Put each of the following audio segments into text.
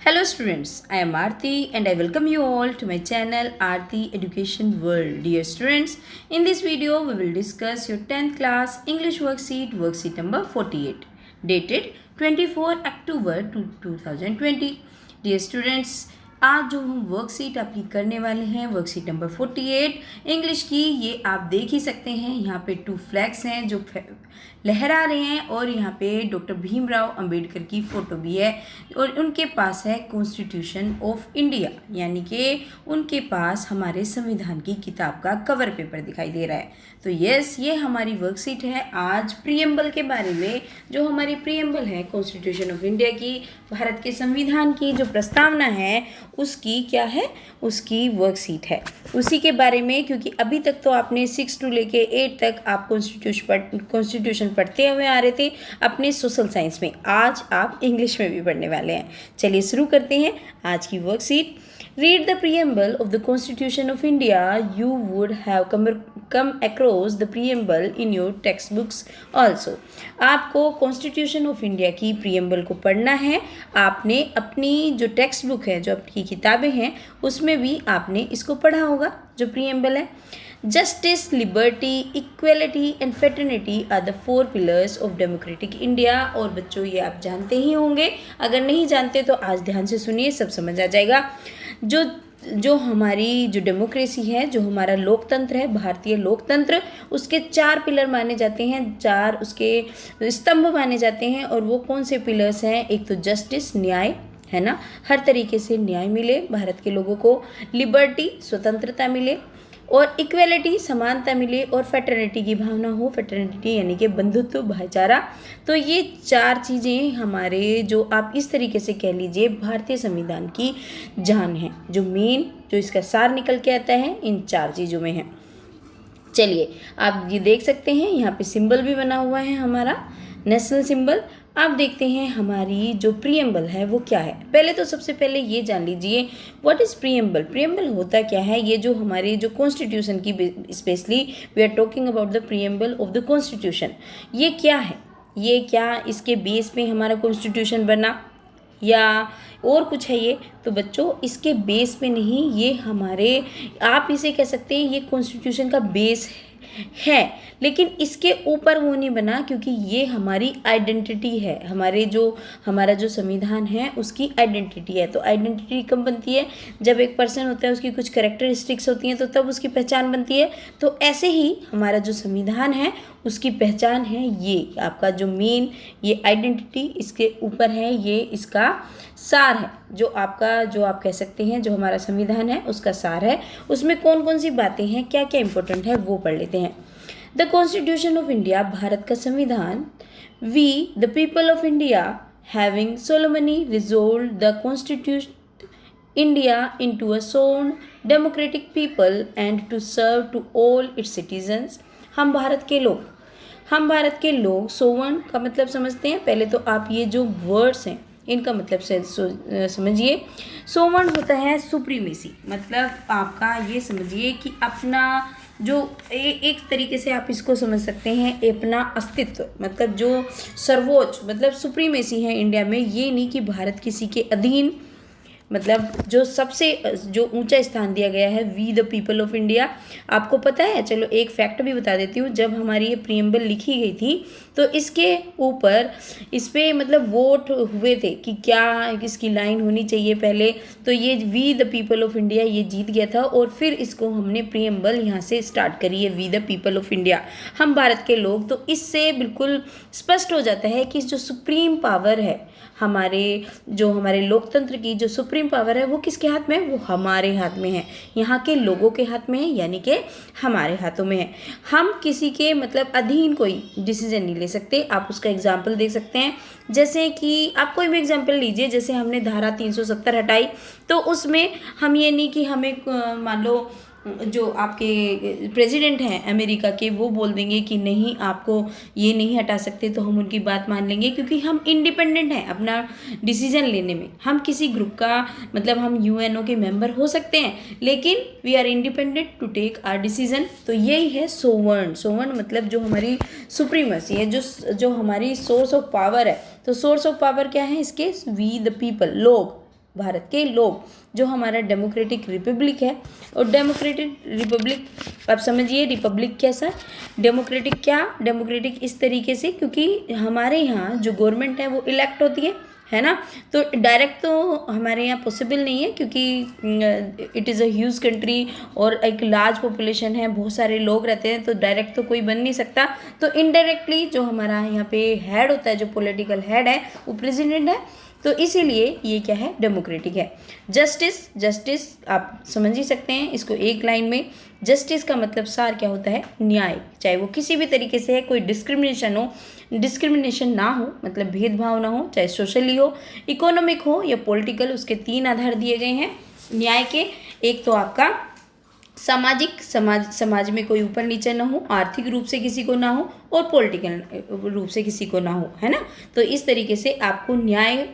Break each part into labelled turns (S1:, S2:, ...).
S1: Hello students, I am Aarti and I welcome you all to my channel Aarti Education World. Dear students, in this video we will discuss your 10th class English worksheet number 48 dated 24 October 2020. Dear students, आज जो हम worksheet आपकी करने वाले हैं worksheet number 48 English की, ये आप देख ही सकते हैं। यहाँ पे 2 फ्लैग्स हैं जो लहरा रहे हैं और यहाँ पे डॉक्टर भीमराव अंबेडकर की फ़ोटो भी है और उनके पास है कॉन्स्टिट्यूशन ऑफ इंडिया, यानी कि उनके पास हमारे संविधान की किताब का कवर पेपर दिखाई दे रहा है। तो यस, ये हमारी वर्कशीट है आज प्रीएम्बल के बारे में। जो हमारी प्रीएम्बल है कॉन्स्टिट्यूशन ऑफ इंडिया की, भारत के संविधान की जो प्रस्तावना है उसकी क्या है, उसकी वर्कशीट है उसी के बारे में। क्योंकि अभी तक तो आपने 6 to लेके 8 तक आप कॉन्स्टिट्यूशन पढ़ते हुए आ रहे थे अपने सोशल साइंस में, आज आप इंग्लिश में भी पढ़ने वाले हैं। चलिए शुरू करते हैं आज की worksheet. Read the preamble of the Constitution of India. You would have come across the preamble in your textbooks also. आपको कॉन्स्टिट्यूशन ऑफ इंडिया की प्रीएम्बल को पढ़ना है। आपने अपनी जो टेक्स्ट बुक है, जो आपकी किताबें हैं, उसमें भी आपने इसको पढ़ा होगा जो प्रीएम्बल है। Justice, liberty, equality and fraternity are the 4 pillars of democratic India। और बच्चों ये आप जानते ही होंगे, अगर नहीं जानते तो आज ध्यान से सुनिए, सब समझ आ जाएगा। जो हमारी जो डेमोक्रेसी है, जो हमारा लोकतंत्र है, भारतीय लोकतंत्र, उसके 4 पिलर माने जाते हैं, 4 उसके स्तंभ माने जाते हैं। और वो कौन से पिलर्स हैं? एक तो जस्टिस, न्याय है ना, हर तरीके से न्याय मिले भारत के लोगों को। लिबर्टी, स्वतंत्रता मिले। और इक्वेलिटी, समानता मिले। और फ्रेटर्निटी की भावना हो, फ्रेटर्निटी यानी कि बंधुत्व, भाईचारा। तो ये 4 चीज़ें हमारे, जो आप इस तरीके से कह लीजिए, भारतीय संविधान की जान है, जो मेन, जो इसका सार निकल के आता है इन 4 चीज़ों में है। चलिए आप ये देख सकते हैं, यहाँ पे सिंबल भी बना हुआ है हमारा, नेशनल सिंबल। आप देखते हैं हमारी जो प्रीएम्बल है वो क्या है। पहले तो सबसे पहले ये जान लीजिए व्हाट इज़ प्रीएम्बल। प्रीएम्बल होता क्या है? ये जो हमारे जो कॉन्स्टिट्यूशन की, specially we are talking about the preamble of the constitution, ये क्या है? ये क्या इसके बेस पे हमारा कॉन्स्टिट्यूशन बना या और कुछ है ये? तो बच्चों इसके बेस पे नहीं, ये हमारे, आप इसे कह सकते हैं ये कॉन्स्टिट्यूशन का बेस है, लेकिन इसके ऊपर वो नहीं बना, क्योंकि ये हमारी आइडेंटिटी है। हमारा जो संविधान है उसकी आइडेंटिटी है। तो आइडेंटिटी कब बनती है? जब एक पर्सन होता है, उसकी कुछ कैरेक्टरिस्टिक्स होती हैं, तो तब उसकी पहचान बनती है। तो ऐसे ही हमारा जो संविधान है उसकी पहचान है ये आपका जो मेन, ये आइडेंटिटी इसके ऊपर है, ये इसका सार है। जो आप कह सकते हैं जो हमारा संविधान है उसका सार है। उसमें कौन कौन सी बातें हैं, क्या क्या इंपॉर्टेंट है, वो पढ़ लेते हैं। The constitution of India, Bharat का संविधान। We the people of India having solemnly resolve the constitution India into a sovereign democratic people and to serve to all its citizens। हम भारत के लोग, सोवन का मतलब समझते हैं। पहले तो आप ये जो वर्ड्स हैं इनका मतलब से समझिए। सोवन होता है सुप्रीमेसी, मतलब आपका ये समझिए कि अपना जो एक तरीके से आप इसको समझ सकते हैं, अपना अस्तित्व, मतलब जो सर्वोच्च, मतलब सुप्रीमेसी है इंडिया में। ये नहीं कि भारत किसी के अधीन, मतलब जो सबसे जो ऊंचा स्थान दिया गया है, we the people of India. आपको पता है, चलो एक फैक्ट भी बता देती हूँ, जब हमारी ये प्रीएम्बल लिखी गई थी तो इसके ऊपर इस पर मतलब वोट हुए थे कि क्या इसकी लाइन होनी चाहिए पहले। तो ये we the people of India ये जीत गया था और फिर इसको हमने प्रीएम्बल यहाँ से स्टार्ट करी है, we the people of India, हम भारत के लोग। तो इससे बिल्कुल स्पष्ट हो जाता है कि जो सुप्रीम पावर है, हमारे लोकतंत्र की जो सुप्रीम पावर है वो किसके हाथ में है? वो हमारे हाथ में है, यहाँ के लोगों के हाथ में है, यानी कि हमारे हाथों में है। हम किसी के मतलब अधीन कोई डिसीजन नहीं ले सकते। आप उसका एग्जाम्पल देख सकते हैं, जैसे कि आप कोई भी एग्जाम्पल लीजिए। जैसे हमने धारा 370 हटाई, तो उसमें हम ये नहीं कि हमें मान लो जो आपके प्रेसिडेंट हैं अमेरिका के, वो बोल देंगे कि नहीं आपको ये नहीं हटा सकते, तो हम उनकी बात मान लेंगे, क्योंकि हम इंडिपेंडेंट हैं अपना डिसीजन लेने में। हम किसी ग्रुप का मतलब हम यूएनओ के मेंबर हो सकते हैं, लेकिन we are independent to take our decision. तो यही है सोवर्ण मतलब जो हमारी सुप्रीमेसी है, जो हमारी सोर्स ऑफ पावर है। तो सोर्स ऑफ पावर क्या है इसके? वी द पीपल, लोग, भारत के लोग, जो हमारा डेमोक्रेटिक रिपब्लिक है। और डेमोक्रेटिक रिपब्लिक, आप समझिए रिपब्लिक कैसा, डेमोक्रेटिक क्या, डेमोक्रेटिक इस तरीके से क्योंकि हमारे यहाँ जो गवर्नमेंट है वो इलेक्ट होती है ना। तो डायरेक्ट तो हमारे यहाँ पॉसिबल नहीं है क्योंकि it is a huge country और एक लार्ज पॉपुलेशन है, बहुत सारे लोग रहते हैं, तो डायरेक्ट तो कोई बन नहीं सकता। तो इनडायरेक्टली जो हमारा यहाँ पे हेड होता है, जो पॉलिटिकल हेड है वो प्रेसिडेंट है। तो इसीलिए ये क्या है, डेमोक्रेटिक है। जस्टिस, जस्टिस आप समझ ही सकते हैं इसको एक लाइन में। जस्टिस का मतलब सार क्या होता है, न्याय, चाहे वो किसी भी तरीके से है, कोई डिस्क्रिमिनेशन ना हो, मतलब भेदभाव ना हो, चाहे सोशली हो, इकोनॉमिक हो या पॉलिटिकल। उसके 3 आधार दिए गए हैं न्याय के। एक तो आपका सामाजिक, समाज में कोई ऊपर नीचे ना हो, आर्थिक रूप से किसी को ना हो और पॉलिटिकल रूप से किसी को ना हो, है ना। तो इस तरीके से आपको न्याय।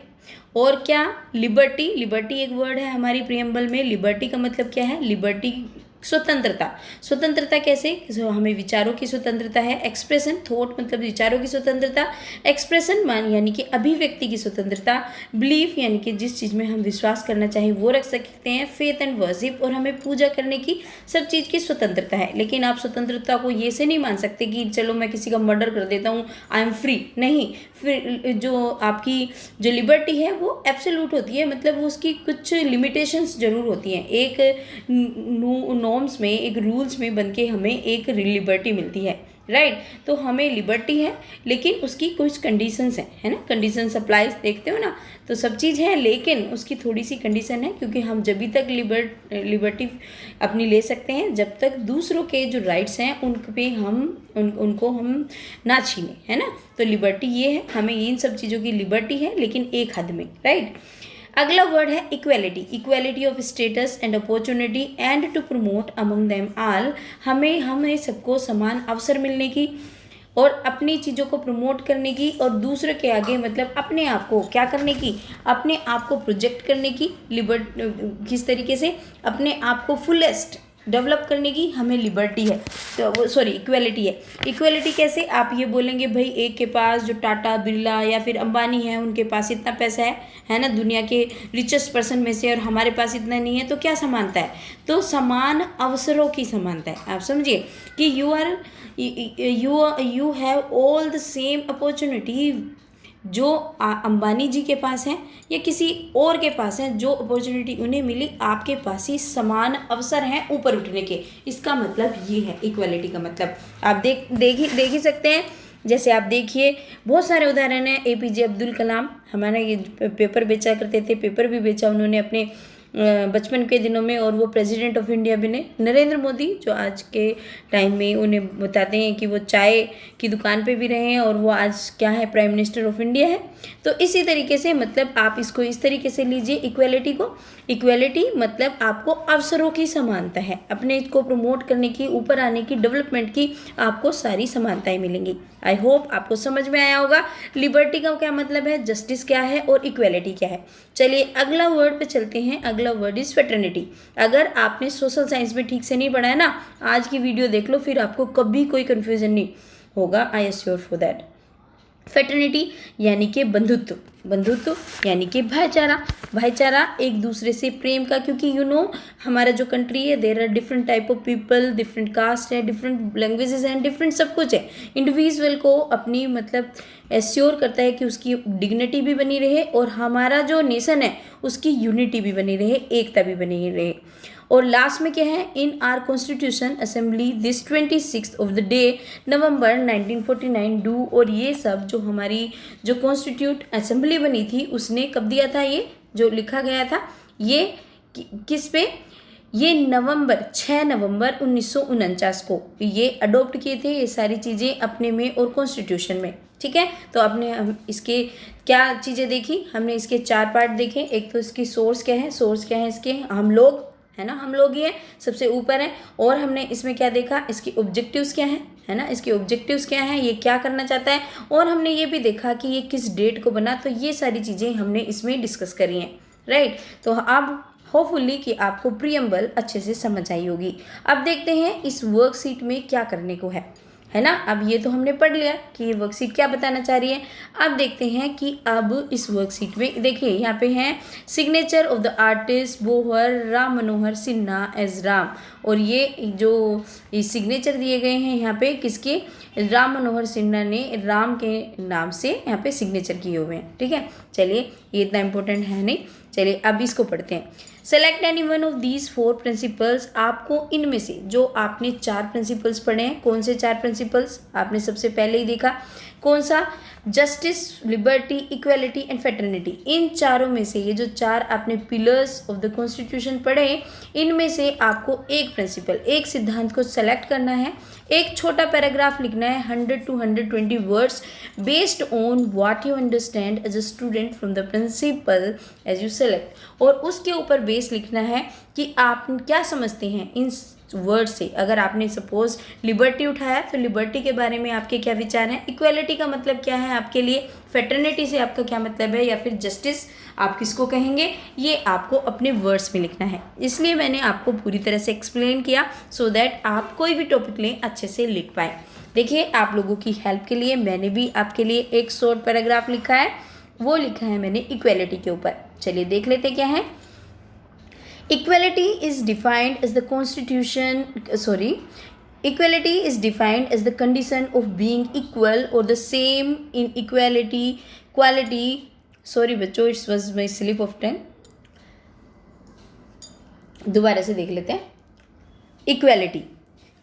S1: और क्या, लिबर्टी, लिबर्टी एक वर्ड है हमारी प्रियम्बल में। लिबर्टी का मतलब क्या है, लिबर्टी स्वतंत्रता। स्वतंत्रता कैसे, जो हमें विचारों की स्वतंत्रता है। एक्सप्रेशन, थॉट मतलब विचारों की स्वतंत्रता। एक्सप्रेशन मान यानी कि अभिव्यक्ति की स्वतंत्रता। बिलीफ यानी कि जिस चीज़ में हम विश्वास करना चाहें वो रख सकते हैं। फेथ एंड वर्शिप, और हमें पूजा करने की सब चीज़ की स्वतंत्रता है। लेकिन आप स्वतंत्रता को ये से नहीं मान सकते कि चलो मैं किसी का मर्डर कर देता हूँ, आई एम फ्री, नहीं। फिर जो आपकी जो लिबर्टी है वो एब्सोल्यूट होती है, मतलब उसकी कुछ लिमिटेशंस जरूर होती हैं। एक नॉर्म्स में, एक रूल्स में बन के हमें एक लिबर्टी मिलती है, राइट। तो हमें लिबर्टी है लेकिन उसकी कुछ कंडीशंस हैं, है ना। कंडीशन सप्लाईज देखते हो ना, तो सब चीज़ है लेकिन उसकी थोड़ी सी कंडीशन है, क्योंकि हम जब तक लिबर्टी अपनी ले सकते हैं जब तक दूसरों के जो राइट्स हैं उन पे उनको हम ना छीने, है ना। तो लिबर्टी ये है, हमें इन सब चीज़ों की लिबर्टी है लेकिन एक हद में, राइट। अगला वर्ड है equality. Equality of status and opportunity and to promote among them all. हमें सबको समान अवसर मिलने की और अपनी चीज़ों को प्रमोट करने की और दूसरे के आगे मतलब अपने आप को क्या करने की, अपने आप को प्रोजेक्ट करने की, किस तरीके से अपने आप को फुलेस्ट डेवलप करने की हमें लिबर्टी है, तो इक्वेलिटी है। इक्वेलिटी कैसे, आप ये बोलेंगे भाई एक के पास जो टाटा, बिरला या फिर अंबानी है उनके पास इतना पैसा है ना, दुनिया के रिचेस्ट पर्सन में से, और हमारे पास इतना नहीं है, तो क्या समानता है, तो समान अवसरों की समानता है। आप समझिए कि you have all the same opportunity. जो अंबानी जी के पास है या किसी और के पास है, जो अपॉर्चुनिटी उन्हें मिली आपके पास ही समान अवसर हैं ऊपर उठने के। इसका मतलब ये है इक्वालिटी का मतलब। आप देख ही सकते हैं। जैसे आप देखिए बहुत सारे उदाहरण हैं। APJ अब्दुल कलाम हमारे ये पेपर बेचा करते थे, पेपर भी बेचा उन्होंने अपने बचपन के दिनों में, और वो प्रेसिडेंट ऑफ इंडिया बने। नरेंद्र मोदी जो आज के टाइम में उन्हें बताते हैं कि वो चाय की दुकान पे भी रहे हैं और वो आज क्या है, प्राइम मिनिस्टर ऑफ इंडिया है। तो इसी तरीके से मतलब आप इसको इस तरीके से लीजिए इक्वेलिटी को। इक्वेलिटी मतलब आपको अवसरों की समानता है, अपने को प्रमोट करने की, ऊपर आने की, डेवलपमेंट की आपको सारी समानताएं मिलेंगी। आई होप आपको समझ में आया होगा लिबर्टी का क्या मतलब है, जस्टिस क्या है और इक्वेलिटी क्या है। चलिए अगला वर्ड पे चलते हैं। अगला वर्ड इज फ्रेटर्निटी। अगर आपने सोशल साइंस में ठीक से नहीं पढ़ा है ना, आज की वीडियो देख लो, फिर आपको कभी कोई कन्फ्यूजन नहीं होगा, I assure for that. Fraternity यानी कि बंधुत्व, बंधुत्व यानी कि भाईचारा, भाईचारा एक दूसरे से प्रेम का, क्योंकि हमारा जो कंट्री है there are different type of people, different caste है, डिफरेंट लैंग्वेजेस हैं, डिफरेंट सब कुछ है। इंडिविजुअल को अपनी मतलब एश्योर करता है कि उसकी डिग्निटी भी बनी रहे और हमारा जो नेशन है उसकी यूनिटी भी बनी रहे, एकता भी बनी रहे। और लास्ट में क्या है, इन are constitution assembly this 26 of the day November 1949 do. और ये सब जो हमारी जो कॉन्स्टिट्यूट असेंबली बनी थी उसने कब दिया था, ये जो लिखा गया था ये किस पे, ये 6 नवंबर 1949 को ये अडोप्ट किए थे ये सारी चीज़ें अपने में और कॉन्स्टिट्यूशन में। ठीक है, तो आपने इसके क्या चीज़ें देखी, हमने इसके 4 पार्ट देखे। एक तो इसकी सोर्स क्या है, सोर्स क्या है इसके, हम लोग है ना, हम लोग ही हैं, सबसे ऊपर है। और हमने इसमें क्या देखा, इसकी ऑब्जेक्टिव्स क्या है ना, इसके ऑब्जेक्टिव्स क्या हैं, ये क्या करना चाहता है। और हमने ये भी देखा कि ये किस डेट को बना, तो ये सारी चीज़ें हमने इसमें डिस्कस करी हैं, राइट। तो अब होपफुली कि आपको प्रीएम्बल अच्छे से समझ आई होगी। अब देखते हैं इस वर्कशीट में क्या करने को है। है ना। अब ये तो हमने पढ़ लिया कि ये वर्कशीट क्या बताना चाह रही है। अब देखते हैं कि अब इस वर्कशीट में देखिए यहाँ पे है signature of the artist Bohr Ram Manohar Sinha as Ram, और ये जो सिग्नेचर दिए गए हैं यहाँ पे किसके, राम मनोहर सिन्हा ने राम के नाम से यहाँ पे सिग्नेचर किए हुए हैं। ठीक है, चलिए ये इतना इम्पोर्टेंट है नहीं, चलिए अब इसको पढ़ते हैं। Select any one of these 4 principles, आपको इनमें से जो आपने 4 प्रिंसिपल्स पढ़े हैं, कौन से 4 प्रिंसिपल्स आपने सबसे पहले ही देखा, कौन सा, justice, liberty, equality and fraternity. इन चारों में से ये जो 4 आपने पिलर्स ऑफ द कॉन्स्टिट्यूशन पढ़े, इनमें से आपको एक प्रिंसिपल, एक सिद्धांत को सेलेक्ट करना है, एक छोटा पैराग्राफ लिखना है 100 to 120 words based on what you understand as a student from the principal as you select, और उसके ऊपर बेस लिखना है कि आप क्या समझते हैं इन वर्ड से। अगर आपने सपोज लिबर्टी उठाया तो लिबर्टी के बारे में आपके क्या विचार हैं, इक्वालिटी का मतलब क्या है आपके लिए, फ्रेटर्निटी से आपका क्या मतलब है, या फिर जस्टिस आप किसको कहेंगे, ये आपको अपने वर्ड्स में लिखना है। इसलिए मैंने आपको पूरी तरह से एक्सप्लेन किया सो दैट आप कोई भी टॉपिक लें अच्छे से लिख पाए। देखिए आप लोगों की हेल्प के लिए मैंने भी आपके लिए एक शॉर्ट पैराग्राफ लिखा है, वो लिखा है मैंने इक्वालिटी के ऊपर। चलिए देख लेते क्या है। Equality is defined as the equality is defined as the condition of being equal or the same in quality. Sorry बच्चों, it was my slip of tongue. दोबारा से देख लेते हैं।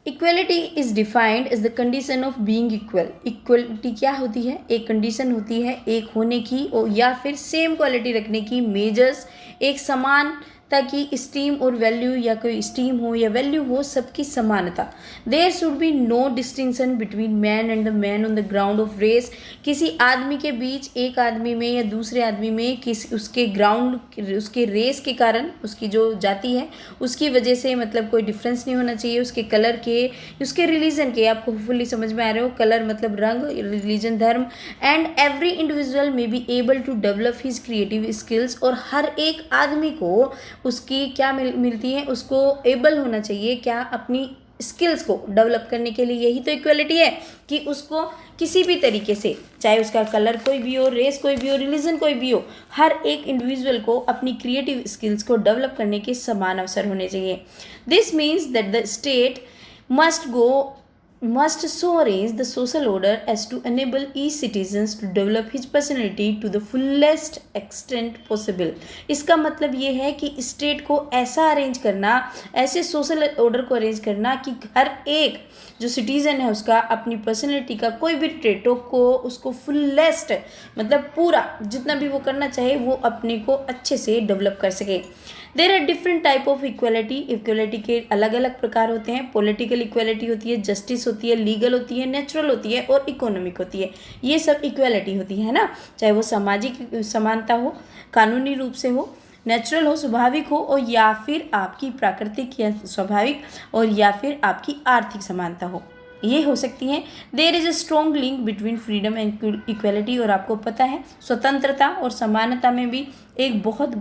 S1: Equality is defined as the condition of being equal. Equality क्या होती है, एक कंडीशन होती है एक होने की और या फिर सेम क्वालिटी रखने की, मेजर्स एक समान ताकि स्टीम और वैल्यू या कोई स्टीम हो या वैल्यू हो सबकी समानता। There should be no distinction between man and the man on the ground of race, किसी आदमी के बीच एक आदमी में या दूसरे आदमी में किसी उसके ग्राउंड उसके रेस के कारण, उसकी जो जाति है उसकी वजह से मतलब कोई डिफरेंस नहीं होना चाहिए, उसके कलर के, उसके रिलीजन के, आपको फुल्ली समझ में आ रहे हो, कलर मतलब रंग, रिलीजन धर्म, and every individual may be able to develop his creative skills, और हर एक आदमी को उसकी क्या मिलती है, उसको एबल होना चाहिए क्या, अपनी स्किल्स को डेवलप करने के लिए। यही तो इक्वलिटी है कि उसको किसी भी तरीके से, चाहे उसका कलर कोई भी हो, रेस कोई भी हो, रिलीजन कोई भी हो, हर एक इंडिविजुअल को अपनी क्रिएटिव स्किल्स को डेवलप करने के समान अवसर होने चाहिए। This means that the state must so arrange the social order as to enable each citizens to develop his personality to the fullest extent possible। इसका मतलब ये है कि स्टेट को ऐसा अरेंज करना, ऐसे सोशल ऑर्डर को अरेंज करना कि हर एक जो सिटीज़न है उसका अपनी पर्सनैलिटी का कोई भी ट्रेटो को उसको फुलेस्ट मतलब पूरा जितना भी वो करना चाहे वो अपने को अच्छे से डेवलप कर सके। There are different type of equality, equality के अलग अलग प्रकार होते हैं। पॉलिटिकल इक्वलिटी होती है, जस्टिस होती है, लीगल होती है, नेचुरल होती है और इकोनॉमिक होती है। ये सब इक्वलिटी होती है ना, चाहे वो सामाजिक समानता हो, कानूनी रूप से हो, नेचुरल हो, स्वाभाविक हो, और या फिर आपकी प्राकृतिक या स्वाभाविक, और या फिर आपकी आर्थिक समानता हो, ये हो सकती हैं। There is a strong link between freedom and equality, और आपको पता है स्वतंत्रता और समानता में भी एक बहुत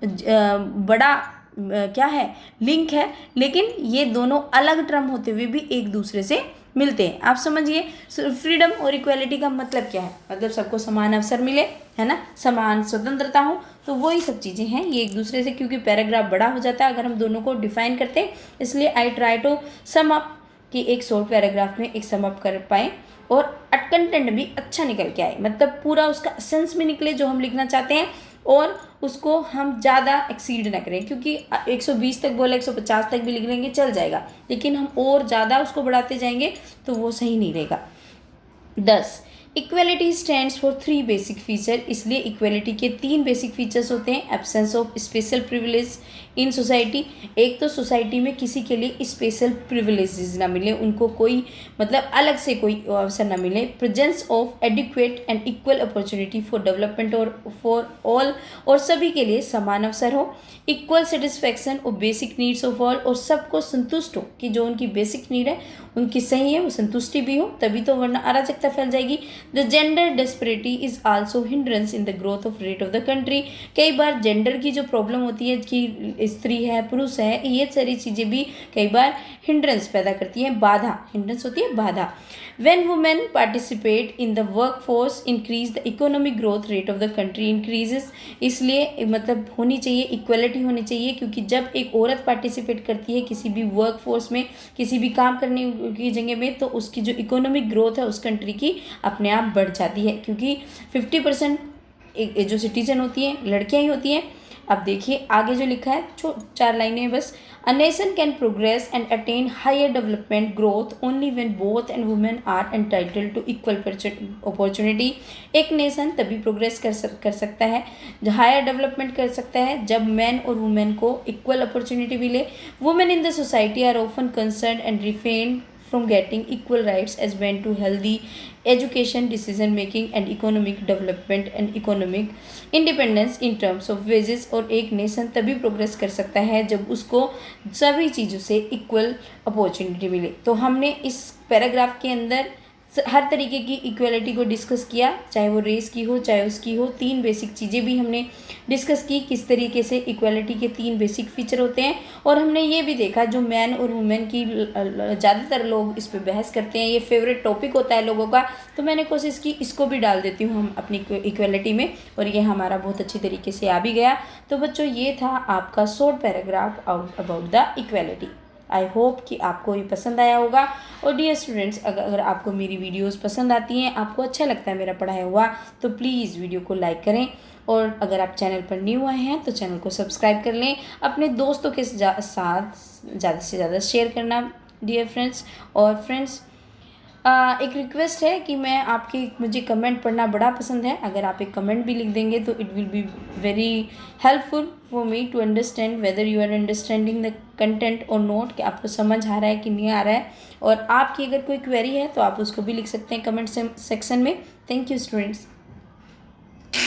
S1: बड़ा क्या है, लिंक है, लेकिन ये दोनों अलग टर्म होते हुए भी एक दूसरे से मिलते हैं। आप समझिए फ्रीडम और इक्वलिटी का मतलब क्या है, मतलब सबको समान अवसर मिले, है ना, समान स्वतंत्रता हो, तो वही सब चीज़ें हैं ये एक दूसरे से, क्योंकि पैराग्राफ बड़ा हो जाता है अगर हम दोनों को डिफाइन करते हैं, इसलिए I try to sum up कि एक शॉर्ट पैराग्राफ में एक सम अप कर पाएँ और कंटेंट भी अच्छा निकल के आए, मतलब पूरा उसका सेंस भी निकले जो हम लिखना चाहते हैं, और उसको हम ज़्यादा एक्सीड ना करें, क्योंकि 120 तक बोला 150 तक भी लिख लेंगे चल जाएगा, लेकिन हम और ज़्यादा उसको बढ़ाते जाएंगे तो वो सही नहीं रहेगा। 10 equality stands for 3 basic feature, इसलिए इक्वलिटी के 3 बेसिक फीचर्स होते हैं। Absence of special privilege in society, एक तो सोसाइटी में किसी के लिए स्पेशल प्रिविलेजेस ना मिले, उनको कोई मतलब अलग से कोई अवसर ना मिले। Presence of adequate and equal opportunity for development और फॉर ऑल, और सभी के लिए समान अवसर हो। Equal satisfaction of basic needs of all, और सबको संतुष्ट हो कि जो उनकी बेसिक नीड है उनकी सही है, वो संतुष्टि भी हो, तभी तो, वरना अराजकता फैल जाएगी। The gender disparity is also hindrance in the growth of rate of the country. कई बार जेंडर की जो प्रॉब्लम होती है कि स्त्री है पुरुष है, ये सारी चीज़ें भी कई बार हिंड्रेंस पैदा करती हैं, बाधा, हिंड्रेंस होती है बाधा। When women participate in the workforce, increase the economic growth rate of the country increases। इसलिए मतलब होनी चाहिए, इक्वलिटी होनी चाहिए, क्योंकि जब एक औरत पार्टिसिपेट करती है किसी भी वर्क फोर्स में, किसी भी काम करने की जगह में, तो उसकी जो इकोनॉमिक ग्रोथ है उस कंट्री की अपने आप बढ़ जाती है, क्योंकि 50% जो सिटीजन होती हैं लड़कियां ही होती हैं। अब देखिए आगे जो लिखा है, 4 लाइनें बस। A nation can progress and attain higher development growth only when both and women are entitled two equal opportunity. एक नेशन तभी प्रोग्रेस कर सकता है, हायर डेवलपमेंट कर सकता है, जब मैन और वुमेन को इक्वल अपॉर्चुनिटी मिले। Women in the society are often concern and refrain from getting equal rights as men to healthy education, decision making and economic development and economic independence in terms of wages। और एक nation तभी progress कर सकता है जब उसको सभी चीज़ों से इक्वल अपॉर्चुनिटी मिले। तो हमने इस पैराग्राफ के अंदर हर तरीके की इक्वलिटी को डिस्कस किया, चाहे वो रेस की हो चाहे उसकी हो। 3 बेसिक चीज़ें भी हमने डिस्कस की, किस तरीके से इक्वलिटी के 3 बेसिक फीचर होते हैं। और हमने ये भी देखा जो मैन और वुमेन की ज़्यादातर लोग इस पर बहस करते हैं, ये फेवरेट टॉपिक होता है लोगों का, तो मैंने कोशिश की इसको भी डाल देती हूँ हम अपनी इक्वलिटी में, और ये हमारा बहुत अच्छी तरीके से आ भी गया। तो बच्चों ये था आपका short paragraph about the equality. I hope कि आपको ये पसंद आया होगा। और डियर स्टूडेंट्स, अगर आपको मेरी वीडियोस पसंद आती हैं, आपको अच्छा लगता है मेरा पढ़ाया हुआ, तो प्लीज़ वीडियो को लाइक करें। और अगर आप चैनल पर न्यू आए हैं तो चैनल को सब्सक्राइब कर लें। अपने दोस्तों के साथ ज़्यादा से ज़्यादा शेयर करना डियर फ्रेंड्स। और फ्रेंड्स एक रिक्वेस्ट है कि मुझे कमेंट पढ़ना बड़ा पसंद है। अगर आप एक कमेंट भी लिख देंगे तो it will be very helpful for me to understand whether you are understanding the content और नोट, कि आपको समझ आ रहा है कि नहीं आ रहा है। और आपकी अगर कोई क्वेरी है तो आप उसको भी लिख सकते हैं कमेंट सेक्शन में। Thank you students.